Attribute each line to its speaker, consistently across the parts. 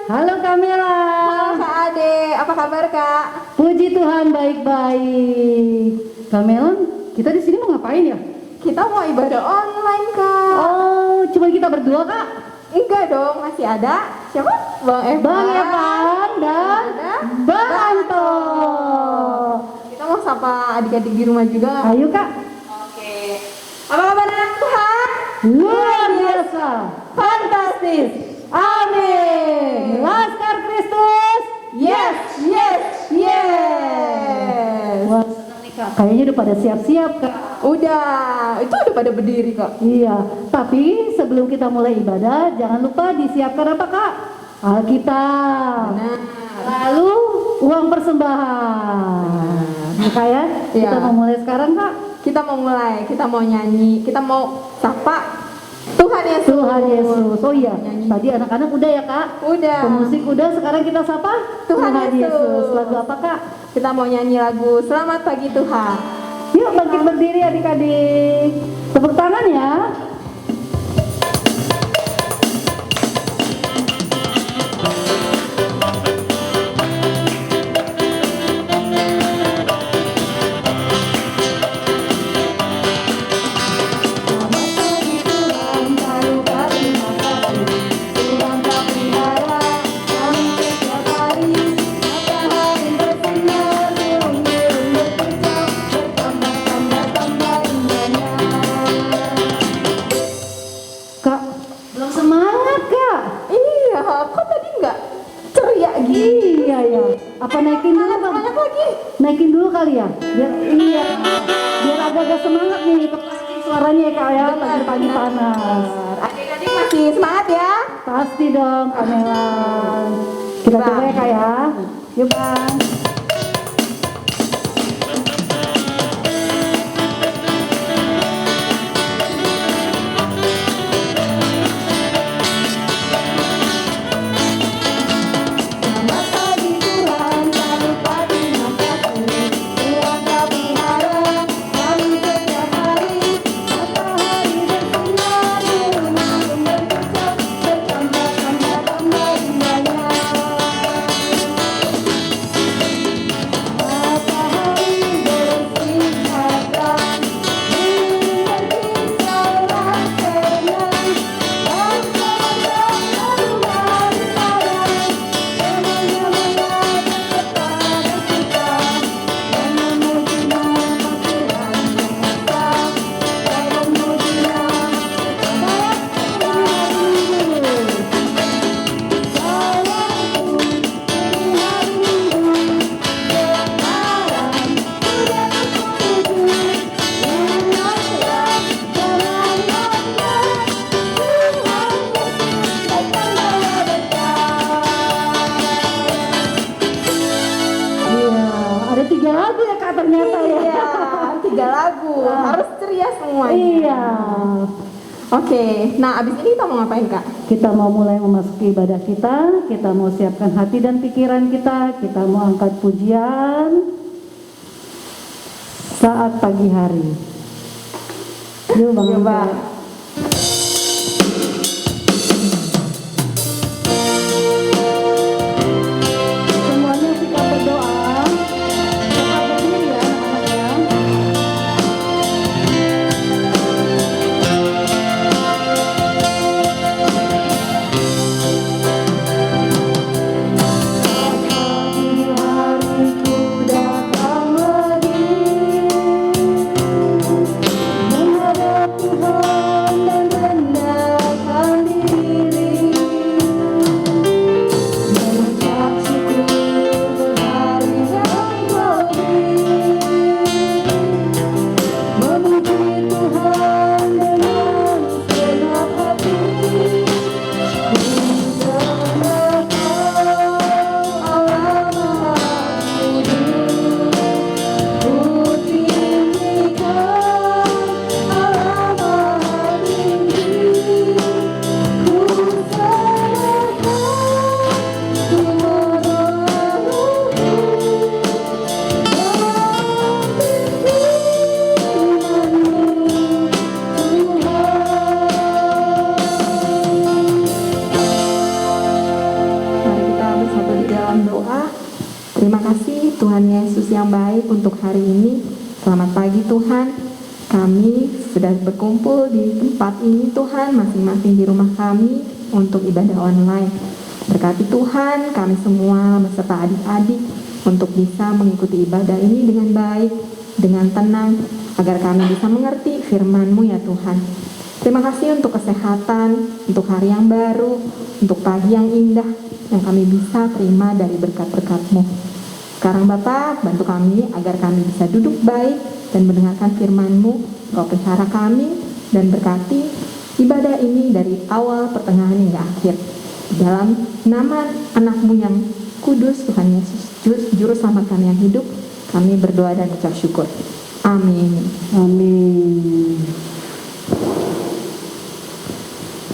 Speaker 1: Halo Kamela.
Speaker 2: Halo Kak Ade, apa kabar Kak?
Speaker 1: Puji Tuhan baik-baik. Kamela, kita di sini mau ngapain ya?
Speaker 2: Kita mau ibadah online Kak.
Speaker 1: Oh, cuma kita berdua Kak?
Speaker 2: Enggak dong, masih ada siapa? Bang Evan.
Speaker 1: Bang Evan dan
Speaker 2: Ada
Speaker 1: Bang Anto.
Speaker 2: Kita mau sapa adik-adik di rumah juga.
Speaker 1: Ayo Kak.
Speaker 2: Oke. Apa kabar anak Tuhan?
Speaker 1: Luar biasa. Fantastis. Amin. Laskar Kristus.
Speaker 2: Yes, yes, yes.
Speaker 1: Wah, senang nih Kak. Kayaknya udah pada siap-siap Kak.
Speaker 2: Udah, itu udah pada berdiri kok.
Speaker 1: Iya, tapi sebelum kita mulai ibadah, jangan lupa disiapkan apa Kak? Alkitab.
Speaker 2: Nah,
Speaker 1: Lalu uang persembahan. Ya Kak ya? Kita
Speaker 2: Iya.
Speaker 1: mau mulai sekarang Kak?
Speaker 2: kita mau mulai, kita mau nyanyi, kita mau sapa Tuhan Yesus.
Speaker 1: Tuhan Yesus. Oh iya,
Speaker 2: Nyanyi.
Speaker 1: tadi anak-anak udah ya Kak?
Speaker 2: Udah.
Speaker 1: Pemusik udah, sekarang kita sapa
Speaker 2: Tuhan Yesus.
Speaker 1: Lagu apa Kak?
Speaker 2: Kita mau nyanyi lagu Selamat Pagi Tuhan.
Speaker 1: Yuk bangkit berdiri adik-adik. Tepuk tangan ya. Kak, belum semangat Kak.
Speaker 2: Iya, kok tadi nggak ceria gitu?
Speaker 1: Iya ya. Apa naikin dulu Bang?
Speaker 2: Banyak lagi.
Speaker 1: Naikin dulu kali ya. Biar iya. Biar agak-agak semangat nih. Pasti suaranya ya Kak ya. Pagi-pagi panas.
Speaker 2: Adik-adik masih semangat ya?
Speaker 1: Pasti dong Kamela. Kita
Speaker 2: Bang.
Speaker 1: coba ya Kak ya. Yuk Bang.
Speaker 2: Selamat pagi Tuhan, kami pagi makasih. Tuhan kami harap, kami setiap hari. Matahari bersinar, rumah berkecap, bertambah-tambah indahnya. Matahari bersinar terang, berkisaulah senang. Bersama-sama rumah sekarang. Semuanya mengajak kepada kita dan memuji nama Tuhan Maha Esa dan memuji nama Salamku ini hari Minggu sekarang sudah pukul 7. Ingatlah jangan lambat, Tuhan Yesus datang bawa berkah.
Speaker 1: Iya. Ada 3 lagu ya Kak ternyata ya.
Speaker 2: Iya, 3 lagu, harus ceria semuanya.
Speaker 1: Iya.
Speaker 2: Oke, nah abis ini kita mau ngapain Kak?
Speaker 1: Kita mau mulai memasuki ibadah kita mau siapkan hati dan pikiran kita mau angkat pujian saat pagi hari. Yuk Bang.
Speaker 2: Coba.
Speaker 1: Semuanya sikap berdoa. Tetap berdiri ya anak-anak ya. Pagi hariku datang lagi menghadap Tuhan.
Speaker 2: Terima kasih Tuhan Yesus yang baik untuk hari ini. Selamat pagi Tuhan. Kami sudah berkumpul di tempat ini Tuhan, masing-masing di rumah kami untuk ibadah online. Berkati Tuhan kami semua beserta adik-adik untuk bisa mengikuti ibadah ini dengan baik, dengan tenang, agar kami bisa mengerti firman-Mu ya Tuhan. Terima kasih untuk kesehatan, untuk hari yang baru, untuk pagi yang indah yang kami bisa terima dari berkat-berkat-Mu. Sekarang Bapak, bantu kami agar kami bisa duduk baik dan mendengarkan firman-Mu. Kau pelihara kami dan berkati ibadah ini dari awal, pertengahan hingga akhir. Dalam nama anak-Mu yang kudus, Tuhan Yesus, Juru Selamat kami yang hidup, kami berdoa dan ucap syukur. Amin.
Speaker 1: Amin.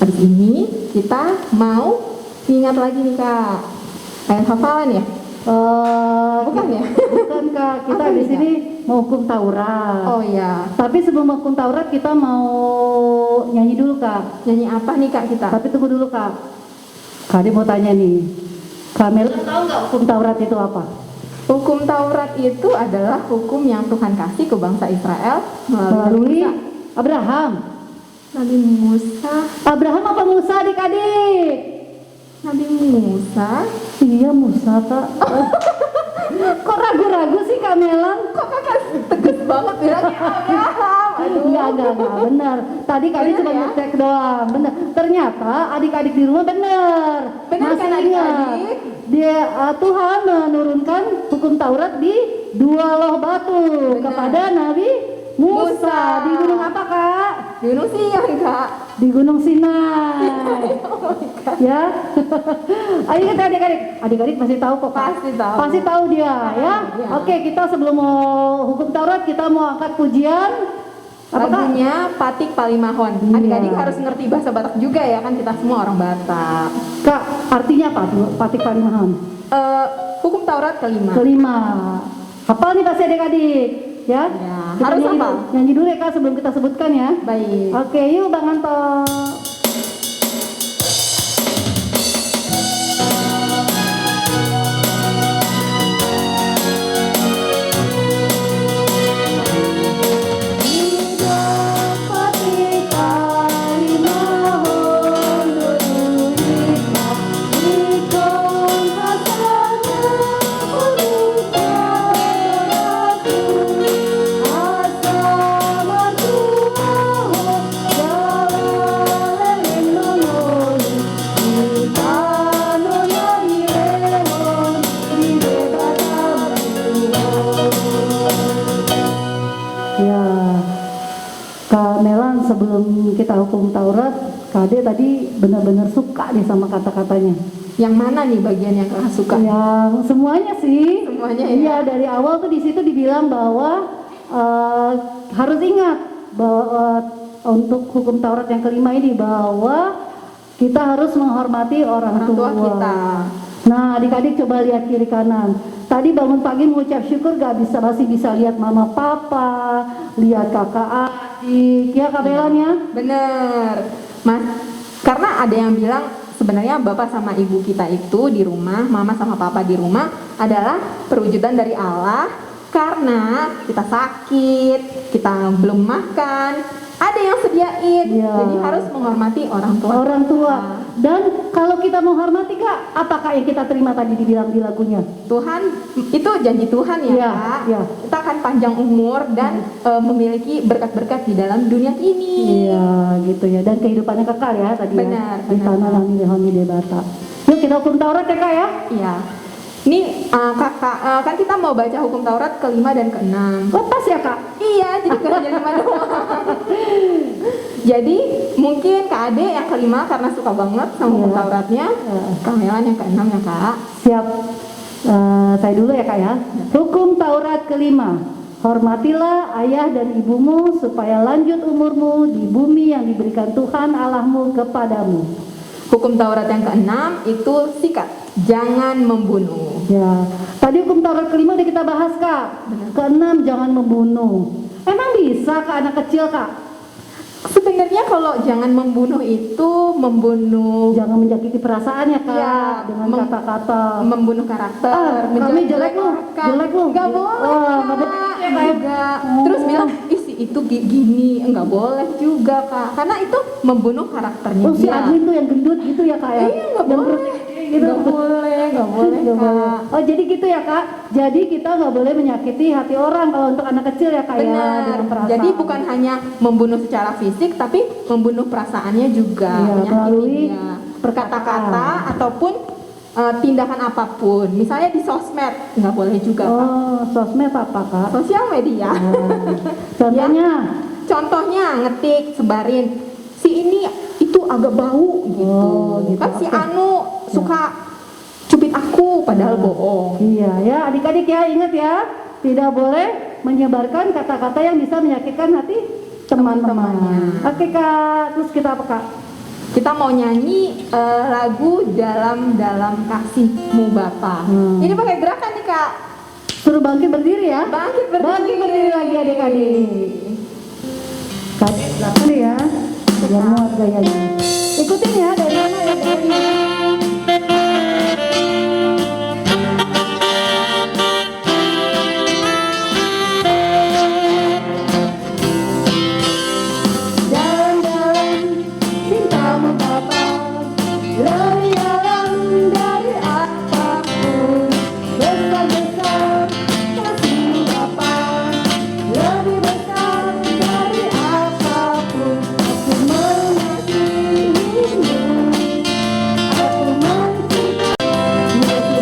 Speaker 2: Habis ini kita mau ingat lagi nih Kak, ayat hafalan ya? Bukan ya?
Speaker 1: Bukan Kak, kita
Speaker 2: Apa
Speaker 1: di
Speaker 2: nih,
Speaker 1: sini mau hukum Taurat.
Speaker 2: Oh iya.
Speaker 1: Tapi sebelum hukum Taurat kita mau nyanyi dulu Kak.
Speaker 2: Nyanyi apa nih Kak kita?
Speaker 1: Tapi tunggu dulu Kak. Kak Ade mau tanya nih. Kamela tahu nggak hukum Taurat itu apa?
Speaker 2: Hukum Taurat itu adalah hukum yang Tuhan kasih ke bangsa Israel melalui Musa.
Speaker 1: Abraham.
Speaker 2: Nabi Musa.
Speaker 1: Abraham apa Musa adik-adik?
Speaker 2: Nabi Musa.
Speaker 1: Iya Musa Kak. Kok ragu-ragu sih Kak Melang?
Speaker 2: Kok kakak tegas banget bilangnya Abraham? Aduh.
Speaker 1: Enggak, benar. Tadi Kak Ade
Speaker 2: Bener
Speaker 1: cuma
Speaker 2: ya?
Speaker 1: ngecek doang. Benar. Ternyata adik-adik di rumah benar.
Speaker 2: Benar
Speaker 1: Masih
Speaker 2: kan
Speaker 1: ingat?
Speaker 2: adik-adik?
Speaker 1: Dia Tuhan menurunkan hukum Taurat di dua loh batu
Speaker 2: Benar.
Speaker 1: kepada Nabi Musa.
Speaker 2: Musa.
Speaker 1: Di gunung apa Kak?
Speaker 2: Gunung Sion Kak.
Speaker 1: Di Gunung Sinai.
Speaker 2: Oh my God.
Speaker 1: Ya. Ayo kita adik-adik. Adik-adik pasti tahu kok Kak.
Speaker 2: Pasti tahu.
Speaker 1: Pasti tahu dia ya.
Speaker 2: Iya.
Speaker 1: Oke, kita sebelum mau hukum Taurat kita mau angkat pujian. Apa Kak?
Speaker 2: Lagunya Patik Palimahon.
Speaker 1: Iya.
Speaker 2: Adik-adik harus ngerti bahasa Batak juga ya, kan kita semua orang Batak.
Speaker 1: Kak, artinya apa tuh Patik Palimahon?
Speaker 2: Hukum Taurat kelima.
Speaker 1: Kelima. Hafal nih pasti adik-adik ya.
Speaker 2: Ya,
Speaker 1: Kita
Speaker 2: harus
Speaker 1: nyanyi
Speaker 2: hafal.
Speaker 1: dulu- Nyanyi dulu ya Kak sebelum kita sebutkan ya.
Speaker 2: Baik.
Speaker 1: Oke, yuk Bang Anto. Ya, Kak Melan sebelum kita hukum Taurat, Kak Ade tadi benar-benar suka nih sama kata-katanya.
Speaker 2: Yang mana nih bagian yang kakak suka?
Speaker 1: Yang semuanya sih.
Speaker 2: Semuanya ya?
Speaker 1: Iya, dari awal tuh di situ dibilang bahwa harus ingat bahwa untuk hukum Taurat yang kelima ini bahwa kita harus menghormati orang tua
Speaker 2: kita.
Speaker 1: Nah, adik-adik coba lihat kiri kanan. Tadi bangun pagi mengucap syukur masih bisa lihat mama papa, lihat kakak adik, ya Kak Belan ya?
Speaker 2: Bener, Mas. Karena ada yang bilang sebenarnya bapak sama ibu kita itu di rumah, mama sama papa di rumah adalah perwujudan dari Allah. Karena kita sakit, kita belum makan, ada yang sediain.
Speaker 1: Iya.
Speaker 2: Jadi harus menghormati orang tua.
Speaker 1: Orang tua. Dan kalau kita menghormati Kak, apakah yang kita terima tadi dibilang di lagunya?
Speaker 2: Tuhan, itu janji Tuhan ya,
Speaker 1: Iya,
Speaker 2: Kak.
Speaker 1: iya.
Speaker 2: Kita akan panjang umur dan memiliki berkat-berkat di dalam dunia ini.
Speaker 1: Iya, gitu ya. Dan kehidupannya kekal ya tadi
Speaker 2: Benar,
Speaker 1: ya. Di
Speaker 2: benar.
Speaker 1: tanah Lami Lehoni Debata. Yuk kita hukum Taurat ya Kak ya.
Speaker 2: Iya. Ini kakak, kan kita mau baca hukum Taurat kelima dan keenam.
Speaker 1: Oh pas ya Kak?
Speaker 2: Iya, jadi gak hanya 5 doang. Jadi mungkin Kak Ade yang kelima karena suka banget sama hukum
Speaker 1: Iya.
Speaker 2: Tauratnya.
Speaker 1: Iya.
Speaker 2: Kak Melan yang keenam ya Kak.
Speaker 1: Siap. Saya dulu ya Kak ya. Hukum Taurat kelima. Hormatilah ayah dan ibumu supaya lanjut umurmu di bumi yang diberikan Tuhan Allahmu kepadamu.
Speaker 2: Hukum Taurat yang keenam itu sikat, jangan membunuh.
Speaker 1: Ya, tadi hukum Taurat kelima udah kita bahas Kak.
Speaker 2: Benar.
Speaker 1: Keenam jangan membunuh. Emang bisa ke anak kecil Kak?
Speaker 2: Sebenarnya kalau jangan membunuh itu membunuh
Speaker 1: Jangan menyakiti perasaan ya kak,
Speaker 2: Iya,
Speaker 1: dengan kata-kata.
Speaker 2: membunuh karakter,
Speaker 1: Kami jelek lu, jelek lu.
Speaker 2: Nggak boleh,
Speaker 1: Oh,
Speaker 2: Kak.
Speaker 1: nggak boleh gitu ya, Kak?
Speaker 2: Enggak.
Speaker 1: Oh.
Speaker 2: Terus bilang isi itu gini, nggak boleh juga kak, karena itu membunuh karakternya
Speaker 1: Oh si
Speaker 2: dia.
Speaker 1: admin tuh yang gendut gitu ya kak ya?
Speaker 2: Iya, nggak
Speaker 1: Yang
Speaker 2: boleh.
Speaker 1: perutnya gitu.
Speaker 2: Nggak boleh,
Speaker 1: Nggak boleh.
Speaker 2: kak.
Speaker 1: Oh jadi gitu ya kak? Jadi kita nggak boleh menyakiti hati orang kalau untuk anak kecil ya kak ya?
Speaker 2: Benar.
Speaker 1: Dengan perasaan.
Speaker 2: Jadi bukan hanya membunuh secara fisik, tapi membunuh perasaannya juga,
Speaker 1: Iya,
Speaker 2: menyakiti
Speaker 1: melalui
Speaker 2: dia.
Speaker 1: perkataan.
Speaker 2: Kata-kata ataupun tindakan apapun. Misalnya di sosmed nggak boleh juga kak.
Speaker 1: Oh sosmed apa kak?
Speaker 2: Sosial media.
Speaker 1: Nah, contohnya?
Speaker 2: Contohnya ngetik, sebarin si ini itu agak bau gitu.
Speaker 1: Oh, gitu.
Speaker 2: Kan si
Speaker 1: Oke.
Speaker 2: Anu suka cubit aku padahal bohong.
Speaker 1: Iya ya adik-adik ya ingat ya, tidak boleh menyebarkan kata-kata yang bisa menyakitkan hati teman-teman.
Speaker 2: Teman-temannya.
Speaker 1: Oke kak, terus kita apa kak?
Speaker 2: Kita mau nyanyi lagu dalam kasihmu Bapa. Ini pakai gerakan nih kak.
Speaker 1: Suruh bangkit berdiri ya.
Speaker 2: Bangkit berdiri.
Speaker 1: Bangkit berdiri lagi adik-adik. Kak, belakang ya. Biar muat gayanya. Ikutin ya dari mana ya gayanya. Dalam cintamu Bapa, lebih dalam dari apapun. Besar-besar kasihmu Bapa, lebih besar dari apapun. Aku mengasihimu, aku mencintai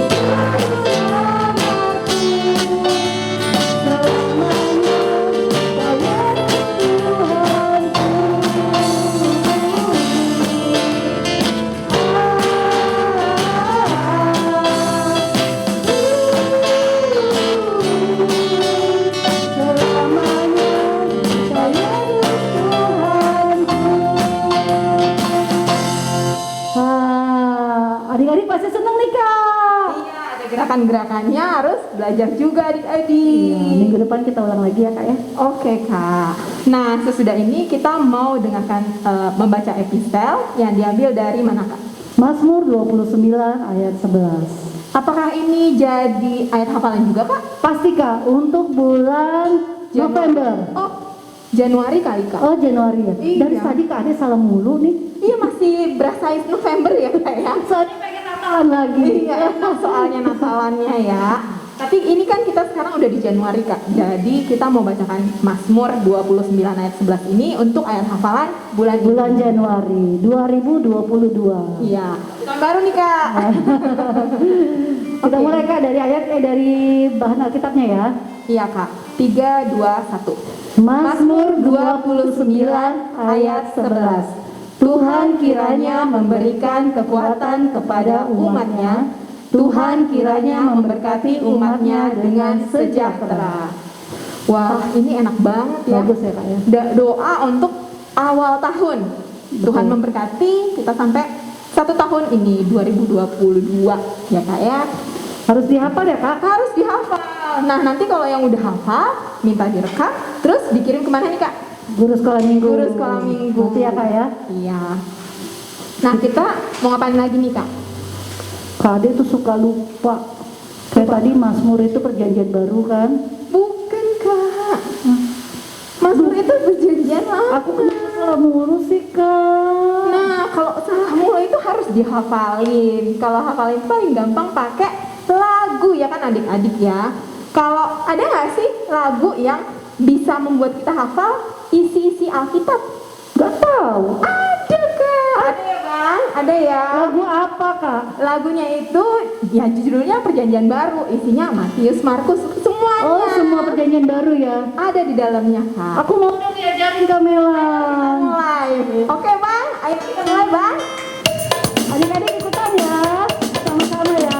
Speaker 1: Yesus selamaku, selamanya Kau Yesus Tuhanku. Selamanya Kau Yesus Tuhanku. Adik-adik pasti seneng nih kak.
Speaker 2: Iya, ada gerakan-gerakannya, harus belajar juga
Speaker 1: Iya,
Speaker 2: adik-adik.
Speaker 1: minggu depan kita ulang lagi ya kak ya.
Speaker 2: Oke kak. Nah sesudah ini kita mau dengarkan membaca epistel yang diambil dari mana kak?
Speaker 1: Mazmur 29 ayat 11.
Speaker 2: Apakah ini jadi ayat hafalan juga kak?
Speaker 1: Pasti kak, untuk bulan November.
Speaker 2: Oh Januari kali kak?
Speaker 1: Oh Januari ya.
Speaker 2: Iya.
Speaker 1: Dari tadi kak Ade salah mulu nih.
Speaker 2: Iya masih berasa November ya kak ya?
Speaker 1: Soalnya pengen Natalan lagi.
Speaker 2: Iya enak soalnya Natalannya ya. Tapi ini kan kita sekarang udah di Januari kak. Jadi kita mau bacakan Mazmur 29 ayat 11 ini untuk ayat hafalan bulan
Speaker 1: Bulan
Speaker 2: ini.
Speaker 1: Januari 2022.
Speaker 2: Iya. Tahun baru nih kak.
Speaker 1: Kita
Speaker 2: Oke.
Speaker 1: mulai kak dari ayat dari bahan Alkitabnya ya.
Speaker 2: Iya kak. 3, 2, 1.
Speaker 1: Mazmur 29 ayat 11. Tuhan kiranya memberikan kekuatan kepada umatnya. Tuhan kiranya memberkati umatnya dengan sejahtera.
Speaker 2: Wah ini enak banget ya.
Speaker 1: Bagus ya kak ya.
Speaker 2: Doa untuk awal tahun. Tuhan
Speaker 1: Betul.
Speaker 2: memberkati kita sampai 1 tahun ini 2022 ya kak ya.
Speaker 1: Harus dihafal ya kak.
Speaker 2: Harus dihafal. Nah nanti kalau yang udah hafal minta direkam terus dikirim kemana nih kak?
Speaker 1: Guru sekolah minggu.
Speaker 2: Guru sekolah minggu.
Speaker 1: Nanti ya kak ya.
Speaker 2: Iya. Nah kita mau ngapain lagi nih kak?
Speaker 1: Kak Ade tuh suka lupa. Kayak tadi Mazmur itu perjanjian baru kan.
Speaker 2: Bukan kak. Mazmur itu perjanjian lama.
Speaker 1: Aku kenapa salah mulu sih kak.
Speaker 2: Nah kalau salah mulu itu harus dihafalin. Kalau hafalin paling gampang pakai lagu ya kan adik-adik ya. Kalau ada nggak sih lagu yang bisa membuat kita hafal isi-isi Alkitab?
Speaker 1: Gak tahu.
Speaker 2: Ada kak. Ada ya bang? Ada ya.
Speaker 1: Lagu apa kak?
Speaker 2: Lagunya itu ya judulnya Perjanjian Baru, isinya Matius, Markus, semuanya.
Speaker 1: Oh semua perjanjian baru ya.
Speaker 2: Ada di dalamnya kak.
Speaker 1: Aku mau dong diajarin Kamela.
Speaker 2: Mulai. Oke bang, ayo kita mulai bang.
Speaker 1: Adik-adik ikutan ya. Sama-sama ya.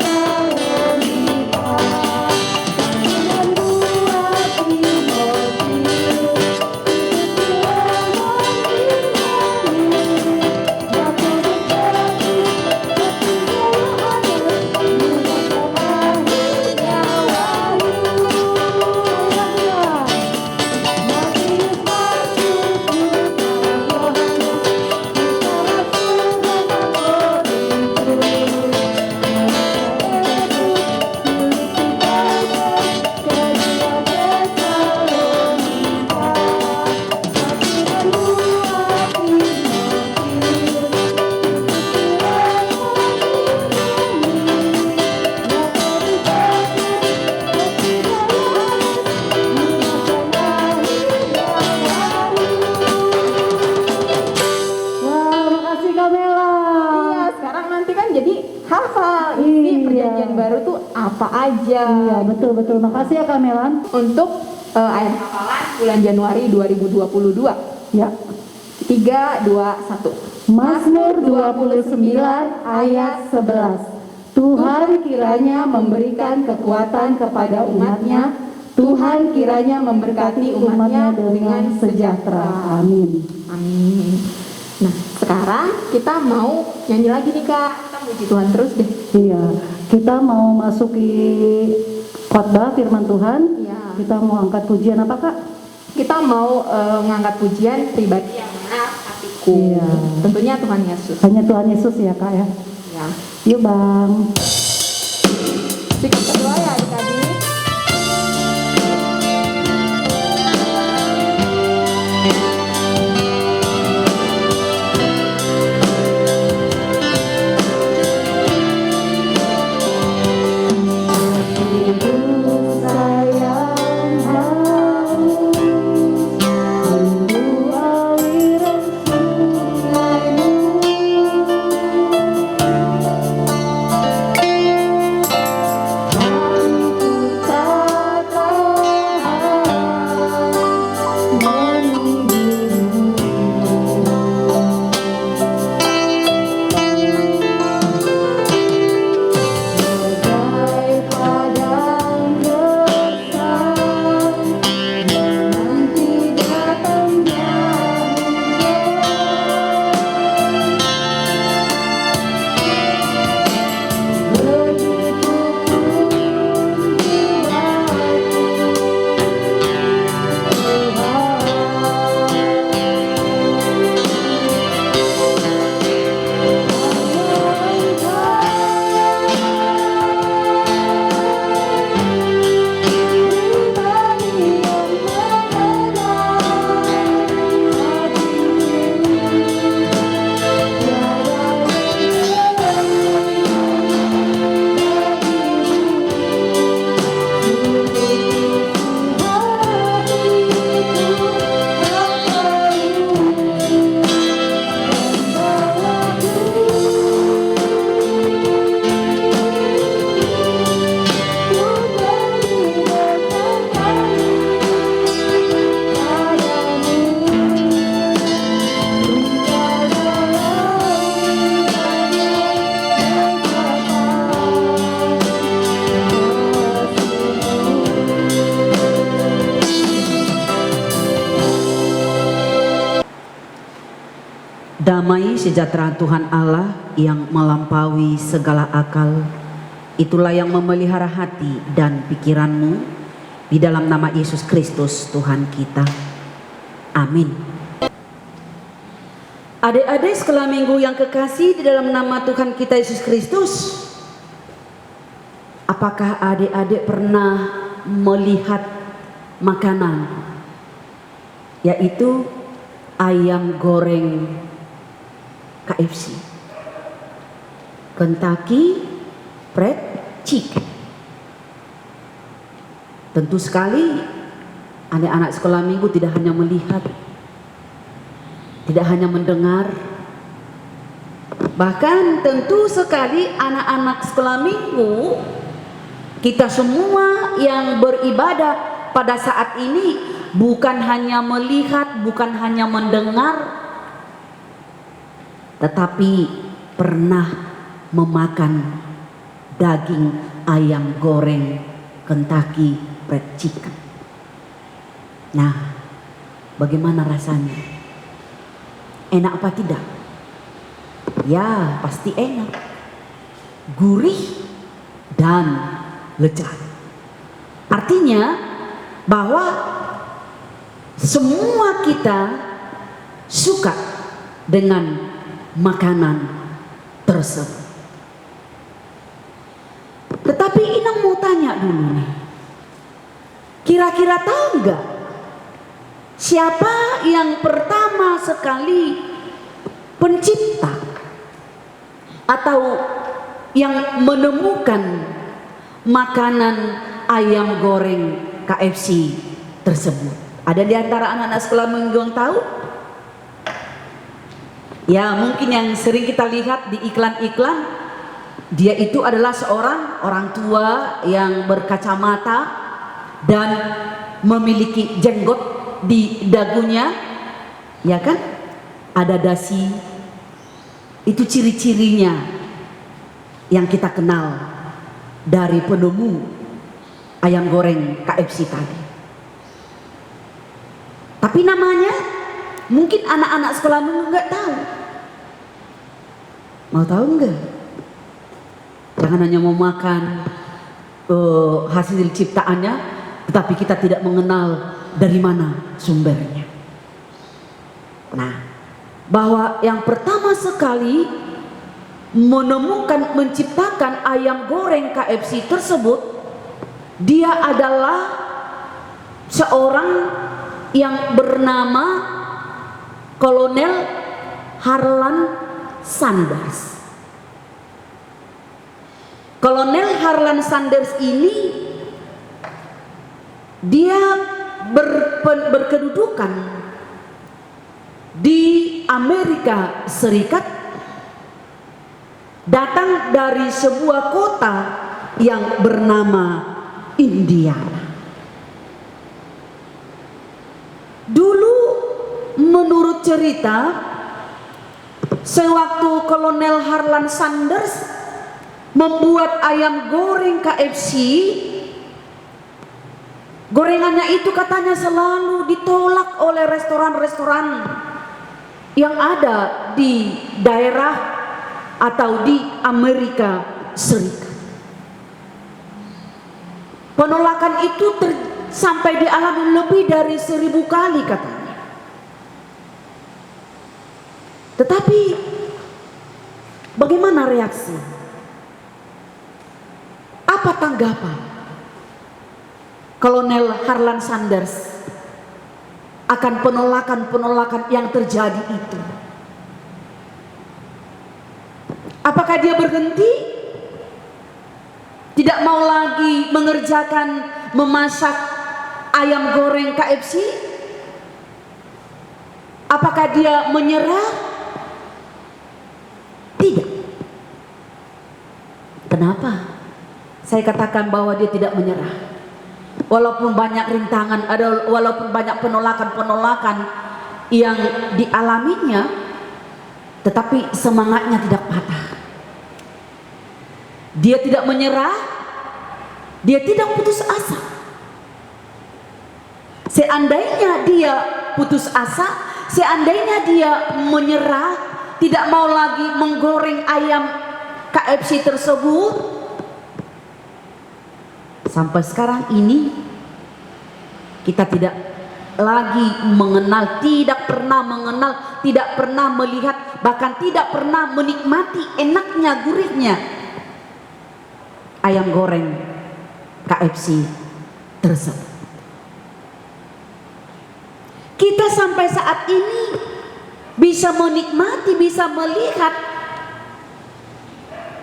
Speaker 1: Semua
Speaker 2: apa aja.
Speaker 1: Iya, betul. Makasih ya Kak Melan.
Speaker 2: Untuk ayat hafalan bulan Januari 2022.
Speaker 1: Ya.
Speaker 2: 3, 2, 1.
Speaker 1: Mazmur 29 ayat 11. Tuhan kiranya memberikan kekuatan kepada umatnya. Tuhan kiranya memberkati umatnya dengan sejahtera. Amin.
Speaker 2: Amin. Nah, sekarang kita mau nyanyi lagi nih Kak. Kita puji Tuhan terus deh.
Speaker 1: Iya, kita mau masuki khotbah firman Tuhan.
Speaker 2: Iya.
Speaker 1: Kita mau angkat pujian apa Kak?
Speaker 2: Kita mau mengangkat pujian pribadi yang mana hatiku.
Speaker 1: Iya.
Speaker 2: Tentunya Tuhan Yesus.
Speaker 1: Hanya Tuhan Yesus ya Kak ya.
Speaker 2: Ya.
Speaker 1: Yuk Bang.
Speaker 2: Sikap berdoa ya adik-adik.
Speaker 3: Damai sejahtera Tuhan Allah yang melampaui segala akal, itulah yang memelihara hati dan pikiranmu di dalam nama Yesus Kristus Tuhan kita. Amin. Adik-adik sekolah minggu yang kekasih di dalam nama Tuhan kita Yesus Kristus, apakah adik-adik pernah melihat makanan yaitu ayam goreng KFC, Kentucky Fried Chicken? Tentu sekali anak-anak sekolah minggu tidak hanya melihat, tidak hanya mendengar, bahkan tentu sekali anak-anak sekolah minggu, kita semua yang beribadah pada saat ini bukan hanya melihat, bukan hanya mendengar, tetapi pernah memakan daging ayam goreng Kentucky Fried Chicken. Nah, bagaimana rasanya? Enak apa tidak? Ya, pasti enak, gurih dan lezat. Artinya bahwa semua kita suka dengan makanan tersebut. Tetapi Inang mau tanya dulu nih, kira-kira tahu nggak siapa yang pertama sekali pencipta atau yang menemukan makanan ayam goreng KFC tersebut? Ada di antara anak-anak sekolah minggu yang tahu? Ya, mungkin yang sering kita lihat di iklan-iklan, Dia itu adalah seorang orang tua yang berkacamata dan memiliki jenggot di dagunya, ya kan? Ada dasi. Itu ciri-cirinya yang kita kenal dari penemu ayam goreng KFC tadi. Tapi namanya mungkin anak-anak sekolah dulu nggak tahu. Mau tahu nggak? Jangan hanya mau makan hasil ciptaannya, tetapi kita tidak mengenal dari mana sumbernya. Nah, bahwa yang pertama sekali menciptakan ayam goreng KFC tersebut, dia adalah seorang yang bernama Kolonel Harlan Sanders. Kolonel Harlan Sanders ini dia berkedudukan di Amerika Serikat, datang dari sebuah kota yang bernama Indiana. Dulu menurut cerita, sewaktu Kolonel Harlan Sanders membuat ayam goreng KFC, gorengannya itu katanya selalu ditolak oleh restoran-restoran yang ada di daerah atau di Amerika Serikat. Penolakan itu sampai dialami lebih dari 1000 kali katanya. Tetapi bagaimana reaksi? Apa tanggapan Kolonel Harlan Sanders akan penolakan-penolakan yang terjadi itu? Apakah dia berhenti? Tidak mau lagi mengerjakan memasak ayam goreng KFC? Apakah dia menyerah? Tidak. Kenapa? Saya katakan bahwa dia tidak menyerah. Walaupun banyak rintangan, walaupun banyak penolakan-penolakan yang dialaminya, tetapi semangatnya tidak patah. Dia tidak menyerah, dia tidak putus asa. Seandainya dia putus asa, seandainya dia menyerah, tidak mau lagi menggoreng ayam KFC tersebut, sampai sekarang ini kita tidak lagi mengenal, tidak pernah mengenal, tidak pernah melihat, bahkan tidak pernah menikmati enaknya, gurihnya ayam goreng KFC tersebut. Kita sampai saat ini bisa menikmati, bisa melihat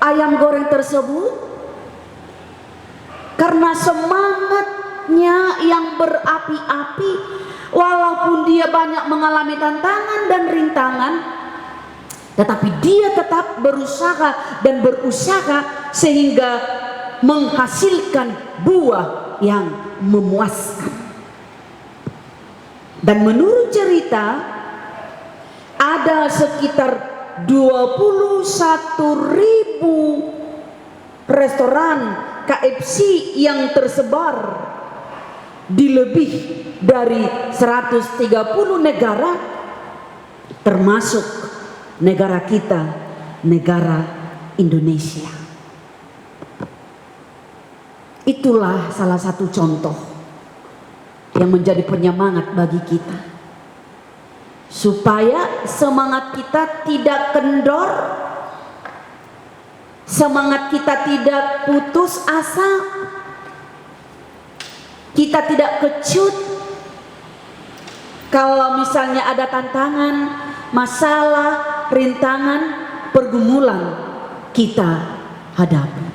Speaker 3: ayam goreng tersebut karena semangatnya yang berapi-api. Walaupun dia banyak mengalami tantangan dan rintangan, tetapi dia tetap berusaha dan berusaha sehingga menghasilkan buah yang memuaskan. Dan menurut cerita, ada sekitar 21.000 restoran KFC yang tersebar di lebih dari 130 negara, termasuk negara kita, negara Indonesia. Itulah salah satu contoh yang menjadi penyemangat bagi kita, supaya semangat kita tidak kendor, semangat kita tidak putus asa, kita tidak kecut kalau misalnya ada tantangan, masalah, rintangan, pergumulan kita hadapi.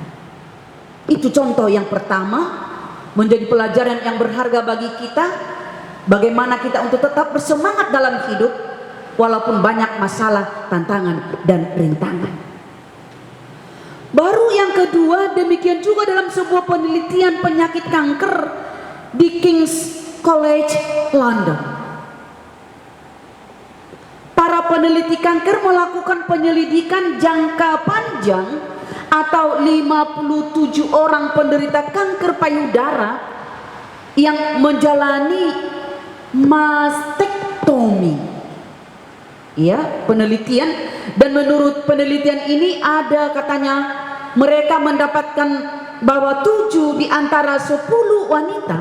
Speaker 3: Itu contoh yang pertama, menjadi pelajaran yang berharga bagi kita, bagaimana kita untuk tetap bersemangat dalam hidup walaupun banyak masalah, tantangan dan rintangan. Baru Lalu yang kedua, demikian juga dalam sebuah penelitian penyakit kanker di King's College London. Para peneliti kanker melakukan penyelidikan jangka panjang atau 57 orang penderita kanker payudara yang menjalani mastektomi. Ya, penelitian, dan menurut penelitian ini ada katanya mereka mendapatkan bahwa 7 di antara 10 wanita,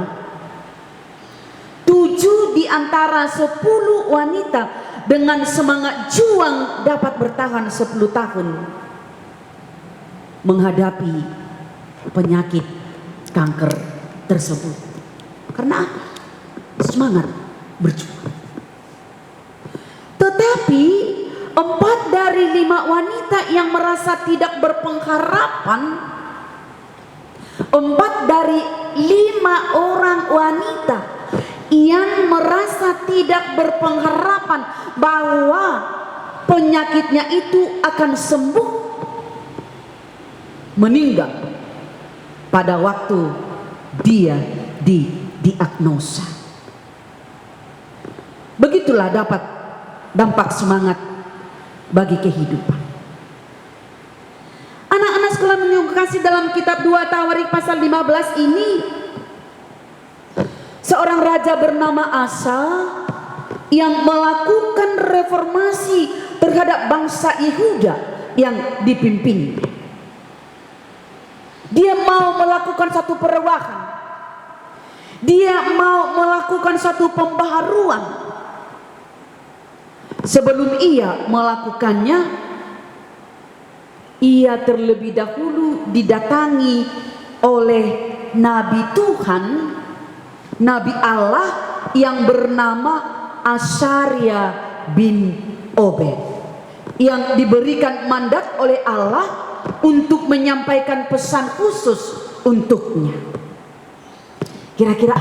Speaker 3: 7 di antara 10 wanita dengan semangat juang dapat bertahan 10 tahun menghadapi penyakit kanker tersebut. Karena apa? Semangat berjuang. Tetapi 4 dari 5 wanita yang merasa tidak berpengharapan, 4 dari 5 orang wanita yang merasa tidak berpengharapan bahwa penyakitnya itu akan sembuh, meninggal pada waktu dia didiagnosa. Begitulah dapat dampak semangat bagi kehidupan. Anak-anak sekalian yang kasih, dalam kitab 2 Tawarik pasal 15 ini, seorang raja bernama Asa yang melakukan reformasi terhadap bangsa Yehuda yang dipimpin. Dia mau melakukan satu perubahan. Dia mau melakukan satu pembaharuan. Sebelum ia melakukannya, ia terlebih dahulu didatangi oleh Nabi Tuhan, Nabi Allah yang bernama Asarya bin Obed, yang diberikan mandat oleh Allah untuk menyampaikan pesan khusus untuknya. Kira-kira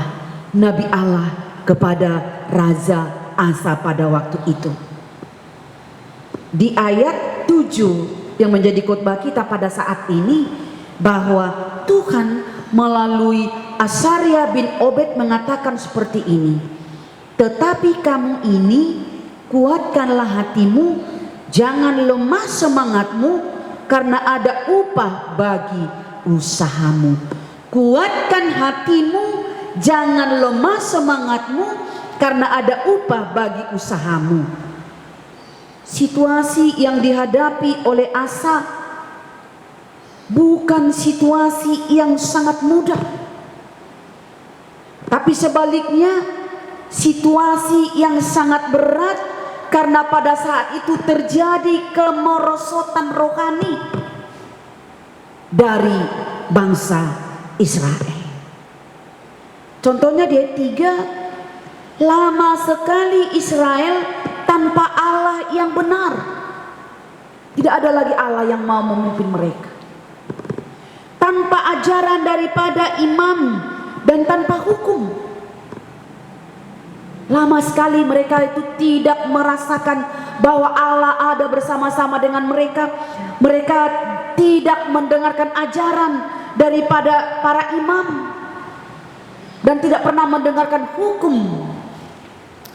Speaker 3: Nabi Allah kepada Raja Asa pada waktu itu. Di ayat 7 yang menjadi khotbah kita pada saat ini, bahwa Tuhan melalui Asarya bin Obed mengatakan seperti ini, tetapi kamu ini kuatkanlah hatimu, jangan lemah semangatmu, karena ada upah bagi usahamu. Kuatkan hatimu, jangan lemah semangatmu, karena ada upah bagi usahamu. Situasi yang dihadapi oleh Asa bukan situasi yang sangat mudah, tapi sebaliknya situasi yang sangat berat, karena pada saat itu terjadi kemerosotan rohani dari bangsa Israel. Contohnya di ayat 3, lama sekali Israel tanpa Allah yang benar. Tidak ada lagi Allah yang mau memimpin mereka. Tanpa ajaran daripada imam dan tanpa hukum. Lama sekali mereka itu tidak merasakan bahwa Allah ada bersama-sama dengan mereka. Mereka tidak mendengarkan ajaran daripada para imam dan tidak pernah mendengarkan hukum.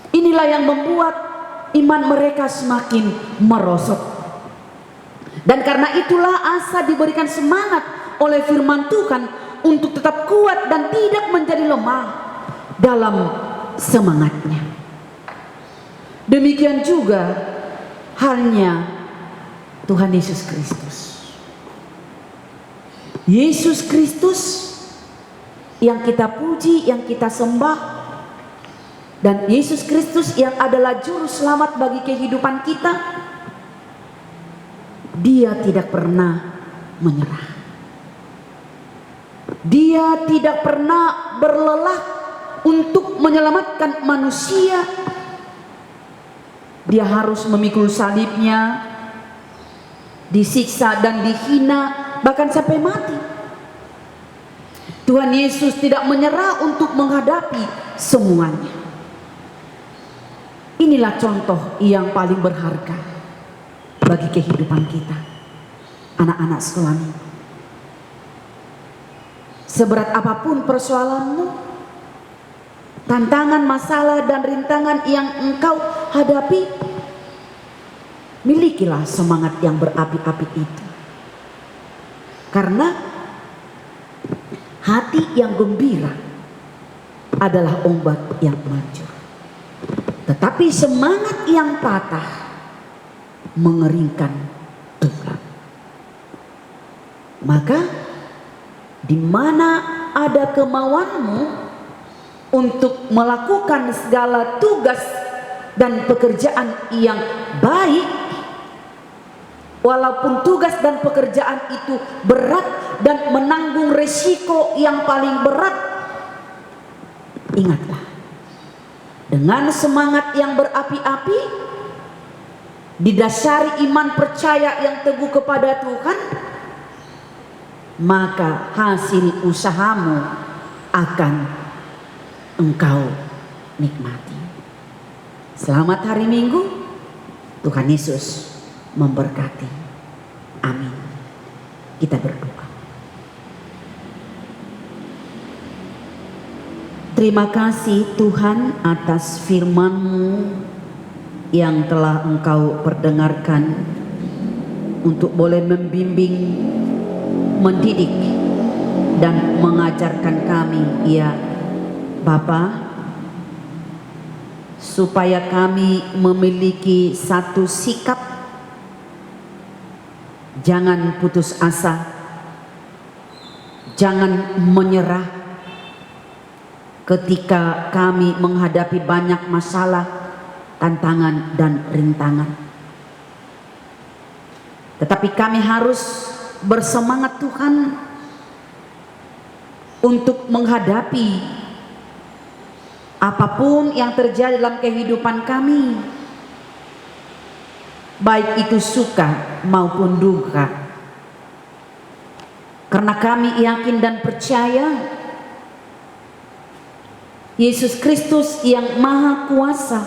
Speaker 3: Inilah yang membuat iman mereka semakin merosot. Dan karena itulah Asa diberikan semangat oleh firman Tuhan untuk tetap kuat dan tidak menjadi lemah dalam semangatnya. Demikian juga halnya Tuhan Yesus Kristus. Yesus Kristus yang kita puji, yang kita sembah, dan Yesus Kristus yang adalah juru selamat bagi kehidupan kita, Dia tidak pernah menyerah. Dia tidak pernah berlelah untuk menyelamatkan manusia. Dia harus memikul salibnya, disiksa dan dihina, bahkan sampai mati. Tuhan Yesus tidak menyerah untuk menghadapi semuanya. Inilah contoh yang paling berharga bagi kehidupan kita, anak-anak sekalian. seberat apapun persoalanmu, tantangan, masalah, dan rintangan yang engkau hadapi, milikilah semangat yang berapi-api itu. Karena hati yang gembira adalah obat yang manjur. Tetapi semangat yang patah mengeringkan tulang. Maka di mana ada kemauanmu untuk melakukan segala tugas dan pekerjaan yang baik, walaupun tugas dan pekerjaan itu berat dan menanggung resiko yang paling berat, ingatlah, dengan semangat yang berapi-api, didasari iman percaya yang teguh kepada Tuhan, maka hasil usahamu akan engkau nikmati. Selamat hari Minggu, Tuhan Yesus memberkati. Amin. Kita berdoa. Terima kasih Tuhan atas firman-Mu yang telah Engkau perdengarkan untuk boleh membimbing, mendidik, dan mengajarkan kami, ya Bapa, supaya kami memiliki satu sikap, jangan putus asa, jangan menyerah ketika kami menghadapi banyak masalah, tantangan, dan rintangan. Tetapi kami harus bersemangat Tuhan untuk menghadapi apapun yang terjadi dalam kehidupan kami, baik itu suka maupun duka. Karena kami yakin dan percaya Yesus Kristus yang Maha Kuasa,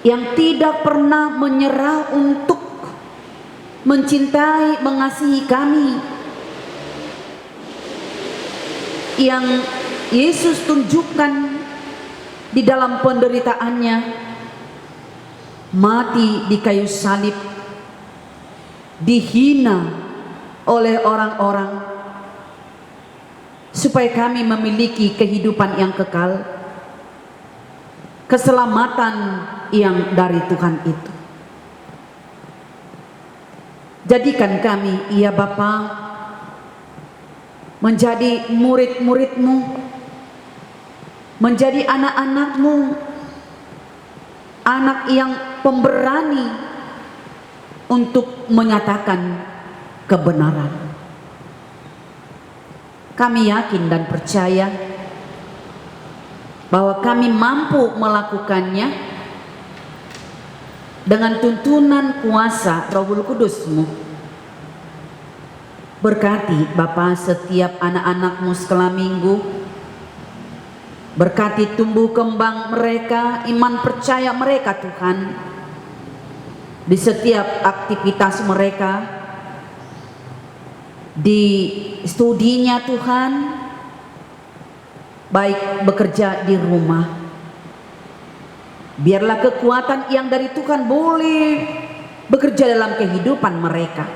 Speaker 3: yang tidak pernah menyerah untuk mencintai, mengasihi kami, yang Yesus tunjukkan di dalam penderitaannya, mati di kayu salib, dihina oleh orang-orang, supaya kami memiliki kehidupan yang kekal, keselamatan yang dari Tuhan itu. Jadikan kami, ya Bapa, menjadi murid-murid-Mu, menjadi anak-anak-Mu, anak yang pemberani untuk menyatakan kebenaran. Kami yakin dan percaya bahwa kami mampu melakukannya dengan tuntunan kuasa Roh Kudus-Mu. Berkati Bapa setiap anak-anak-Mu sekolah minggu, berkati tumbuh kembang mereka, iman percaya mereka Tuhan, di setiap aktivitas mereka, di studinya Tuhan, baik bekerja di rumah. Biarlah kekuatan yang dari Tuhan boleh bekerja dalam kehidupan mereka,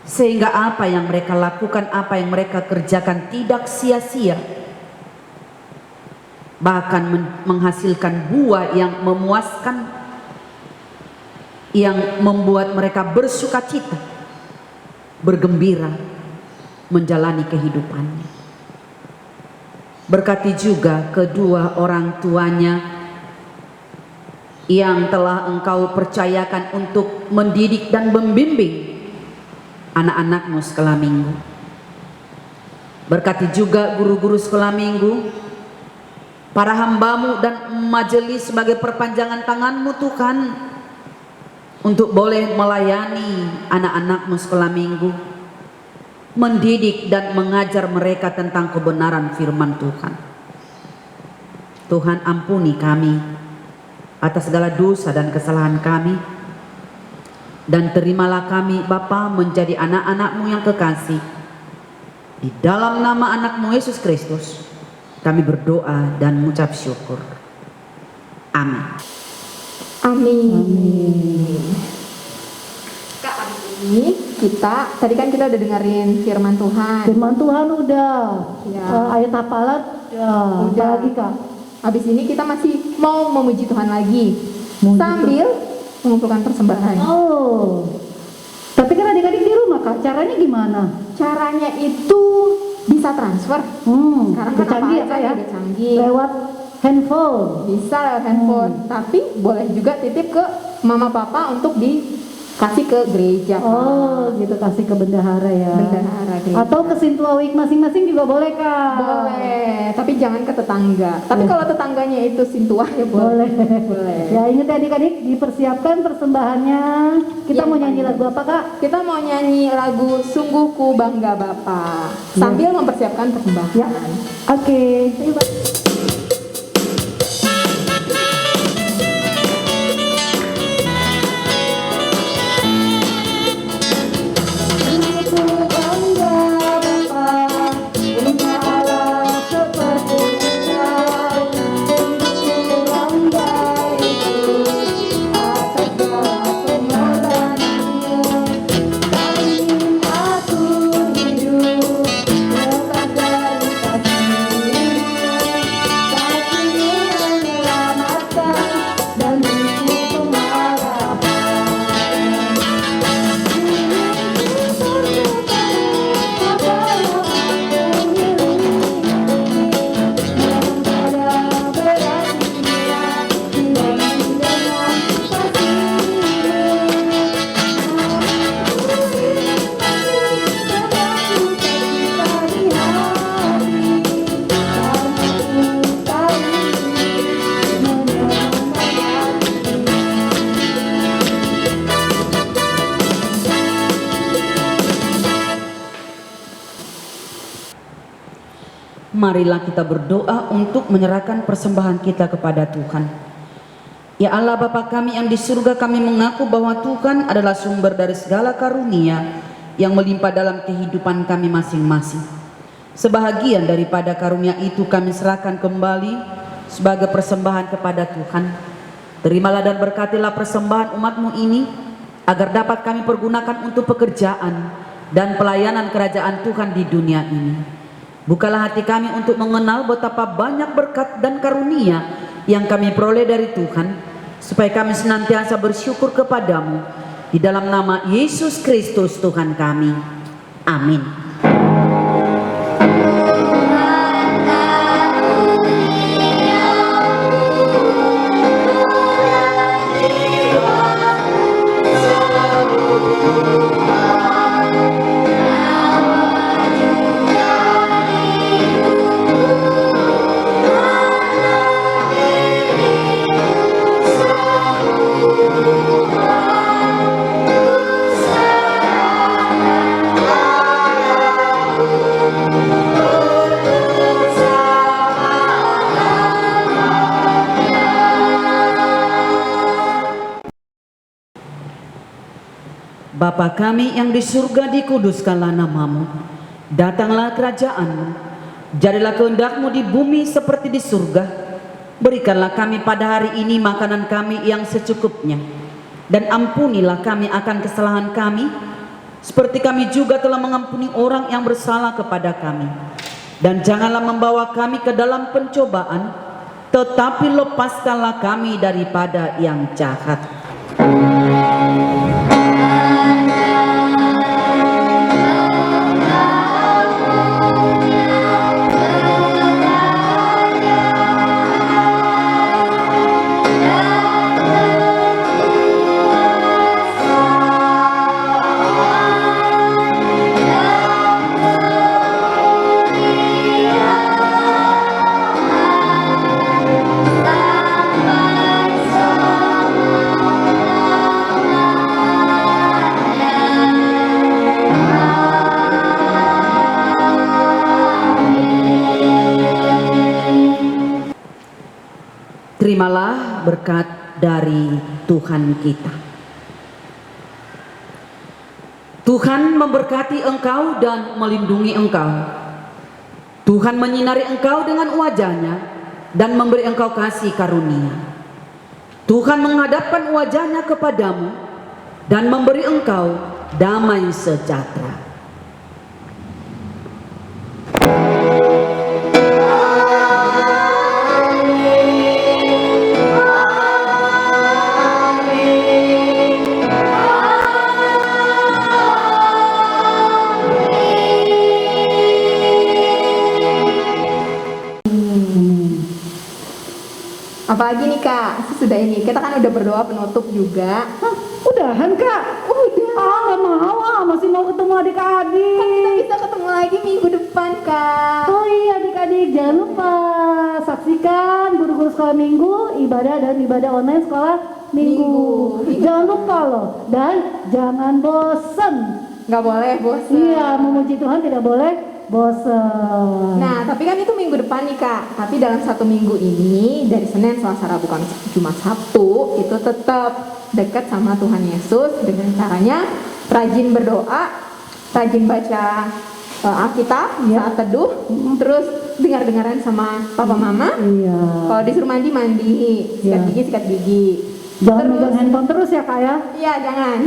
Speaker 3: sehingga apa yang mereka lakukan, apa yang mereka kerjakan tidak sia-sia, bahkan menghasilkan buah yang memuaskan, yang membuat mereka bersukacita, bergembira menjalani kehidupannya. Berkati juga kedua orang tuanya yang telah Engkau percayakan untuk mendidik dan membimbing anak-anak-Mu sekolah minggu. Berkati juga guru-guru sekolah minggu, para hamba-Mu dan majelis sebagai perpanjangan tangan-Mu Tuhan, untuk boleh melayani anak-anak-Mu sekolah minggu, mendidik dan mengajar mereka tentang kebenaran firman Tuhan. Tuhan, ampuni kami atas segala dosa dan kesalahan kami, dan terimalah kami Bapa menjadi anak-anak-Mu yang kekasih, Di dalam nama anakmu Yesus Kristus, kami berdoa dan mengucap syukur. Amin.
Speaker 2: Amin. Kak, abis ini tadi kan kita udah dengerin firman Tuhan.
Speaker 1: Firman Tuhan udah,
Speaker 2: Ya.
Speaker 1: ayat hafalan udah. Lagi Kak.
Speaker 2: Abis ini kita masih mau memuji Tuhan lagi
Speaker 1: Muji
Speaker 2: sambil mengumpulkan persembahan.
Speaker 1: Oh, tapi kan adik-adik di rumah Kak, caranya gimana?
Speaker 2: Caranya itu bisa transfer. Sekarang
Speaker 1: udah
Speaker 2: kan
Speaker 1: canggih ya
Speaker 2: apa
Speaker 1: Kak
Speaker 2: aja
Speaker 1: ya?
Speaker 2: udah canggih.
Speaker 1: Lewat handphone.
Speaker 2: Bisa lewat handphone, tapi boleh juga titip ke mama papa untuk dikasih ke gereja.
Speaker 1: Oh, gitu, kasih ke bendahara ya.
Speaker 2: Bendahara gereja.
Speaker 1: Atau ke Sintua Week masing-masing juga boleh Kak.
Speaker 2: Boleh, tapi jangan ke tetangga. Tapi
Speaker 1: Ya.
Speaker 2: kalau tetangganya itu sintua ya boleh. Boleh.
Speaker 1: Ya ingat ya adik-adik, dipersiapkan persembahannya. Kita
Speaker 2: Yang
Speaker 1: mau nyanyi
Speaker 2: paling-
Speaker 1: lagu apa Kak?
Speaker 2: Kita mau nyanyi lagu Sungguh Ku Bangga Bapa sambil mempersiapkan persembahan.
Speaker 1: Ya. Oke.
Speaker 3: Marilah kita berdoa untuk menyerahkan persembahan kita kepada Tuhan. Ya Allah Bapa kami yang di surga, kami mengaku bahwa Tuhan adalah sumber dari segala karunia yang melimpah dalam kehidupan kami masing-masing. Sebahagian daripada karunia itu kami serahkan kembali sebagai persembahan kepada Tuhan. Terimalah dan berkatilah persembahan umat-Mu ini, agar dapat kami pergunakan untuk pekerjaan dan pelayanan kerajaan Tuhan di dunia ini. Bukalah hati kami untuk mengenal betapa banyak berkat dan karunia yang kami peroleh dari Tuhan, supaya kami senantiasa bersyukur kepadamu. Di dalam nama Yesus Kristus Tuhan kami. Amin. Bapa kami yang di surga, dikuduskanlah namamu. Datanglah kerajaanmu. Jadilah kehendak-Mu di bumi seperti di surga. Berikanlah kami pada hari ini makanan kami yang secukupnya. Dan ampunilah kami akan kesalahan kami, seperti kami juga telah mengampuni orang yang bersalah kepada kami. Dan janganlah membawa kami ke dalam pencobaan, tetapi lepaskanlah kami daripada yang jahat. Terimalah berkat dari Tuhan kita. Tuhan memberkati engkau dan melindungi engkau. Tuhan menyinari engkau dengan wajah-Nya dan memberi engkau kasih karunia. Tuhan menghadapkan wajah-Nya kepadamu dan memberi engkau damai sejahtera.
Speaker 2: Apalagi nih Kak, sudah ini kita kan udah berdoa penutup juga.
Speaker 1: Hah, udahan Kak?
Speaker 2: Udah.
Speaker 1: Gak mau, masih mau ketemu
Speaker 2: Kan kita
Speaker 1: adik-adik.
Speaker 2: bisa ketemu lagi minggu depan Kak.
Speaker 1: Oh iya adik-adik, jangan lupa saksikan guru-guru sekolah minggu, ibadah dan ibadah online sekolah minggu.
Speaker 2: Minggu.
Speaker 1: Jangan lupa loh, dan jangan bosen.
Speaker 2: Nggak boleh bosan.
Speaker 1: Iya, memuji Tuhan tidak boleh bosen.
Speaker 2: Nah, tapi kan itu minggu depan nih Kak. Tapi dalam satu minggu ini dari Senin, Selasa, Rabu, Kamis, Jumat, Sabtu itu tetap dekat sama Tuhan Yesus dengan caranya rajin berdoa, rajin baca Alkitab
Speaker 1: Iya.
Speaker 2: saat teduh, terus dengar-dengaran sama papa mama.
Speaker 1: Iya.
Speaker 2: Kalau disuruh mandi, sikat
Speaker 1: Iya.
Speaker 2: gigi, sikat gigi.
Speaker 1: Jangan
Speaker 2: Terus-
Speaker 1: megang handphone terus ya Kak ya.
Speaker 2: Iya, jangan.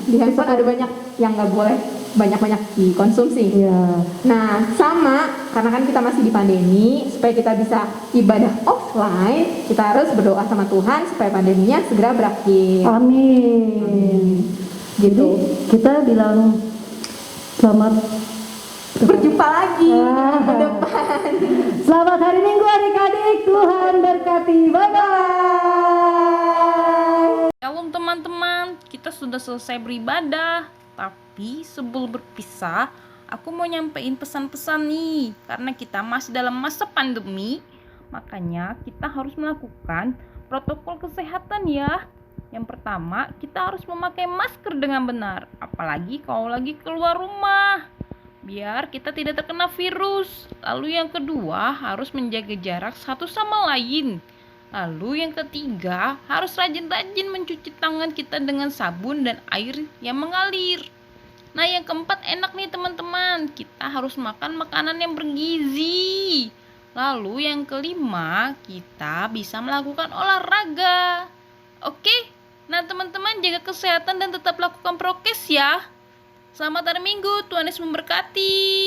Speaker 2: Di handphone ada banyak yang nggak boleh banyak-banyak dikonsumsi.
Speaker 1: Iya.
Speaker 2: Nah, sama karena kan kita masih di pandemi, supaya kita bisa ibadah offline, kita harus berdoa sama Tuhan supaya pandeminya segera berakhir.
Speaker 1: Amin.
Speaker 2: Gitu.
Speaker 1: Jadi kita bilang selamat
Speaker 2: Berjumpa lagi
Speaker 1: Ah.
Speaker 2: minggu depan.
Speaker 1: Selamat hari Minggu adik-adik. Tuhan berkati. Bye-bye.
Speaker 4: Shalom teman-teman, kita sudah selesai beribadah. Tapi sebelum berpisah, aku mau nyampein pesan-pesan nih. Karena kita masih dalam masa pandemi, makanya kita harus melakukan protokol kesehatan ya. Yang pertama, kita harus memakai masker dengan benar. Apalagi kalau lagi keluar rumah, biar kita tidak terkena virus. Lalu yang kedua, harus menjaga jarak satu sama lain. Lalu yang ketiga, harus rajin-rajin mencuci tangan kita dengan sabun dan air yang mengalir. Nah yang keempat, enak nih teman-teman, kita harus makan makanan yang bergizi. Lalu yang kelima, kita bisa melakukan olahraga. Oke, nah teman-teman jaga kesehatan dan tetap lakukan prokes ya. Selamat hari Minggu, Tuhan Yesus memberkati.